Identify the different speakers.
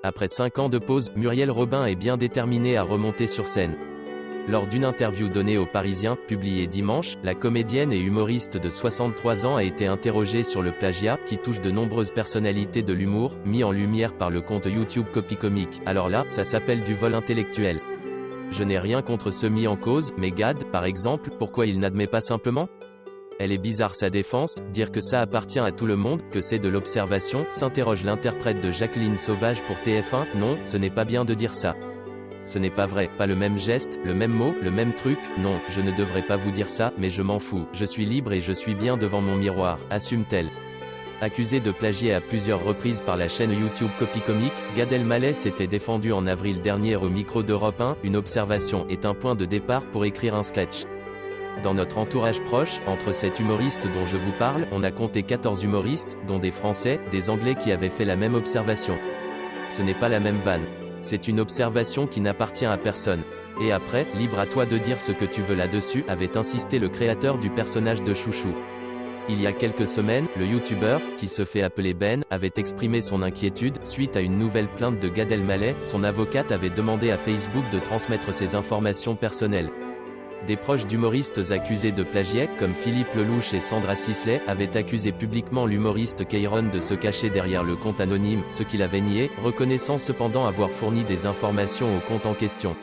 Speaker 1: Après 5 ans de pause, Muriel Robin est bien déterminée à remonter sur scène. Lors d'une interview donnée au Parisien, publiée dimanche, la comédienne et humoriste de 63 ans a été interrogée sur le plagiat, qui touche de nombreuses personnalités de l'humour, mis en lumière par le compte YouTube Copy Comique. Alors là, ça s'appelle du vol intellectuel. Je n'ai rien contre ceux mis en cause, mais Gad, par exemple, pourquoi il n'admet pas simplement ? Elle est bizarre sa défense, dire que ça appartient à tout le monde, que c'est de l'observation, s'interroge l'interprète de Jacqueline Sauvage pour TF1, non, ce n'est pas bien de dire ça. Ce n'est pas vrai, pas le même geste, le même mot, le même truc, non, je ne devrais pas vous dire ça, mais je m'en fous, je suis libre et je suis bien devant mon miroir, assume-t-elle. Accusé de plagier à plusieurs reprises par la chaîne YouTube Copy Comique, Gad Elmaleh s'était défendu en avril dernier au micro d'Europe 1, une observation est un point de départ pour écrire un sketch. Dans notre entourage proche, entre cet humoriste dont je vous parle, on a compté 14 humoristes, dont des Français, des Anglais qui avaient fait la même observation. Ce n'est pas la même vanne. C'est une observation qui n'appartient à personne. Et après, libre à toi de dire ce que tu veux là-dessus, avait insisté le créateur du personnage de Chouchou. Il y a quelques semaines, le youtubeur, qui se fait appeler Ben, avait exprimé son inquiétude, suite à une nouvelle plainte de Gad Elmaleh. Son avocate avait demandé à Facebook de transmettre ses informations personnelles. Des proches d'humoristes accusés de plagiat, comme Philippe Lelouch et Sandra Sisley, avaient accusé publiquement l'humoriste Keyron de se cacher derrière le compte anonyme, ce qu'il avait nié, reconnaissant cependant avoir fourni des informations au compte en question.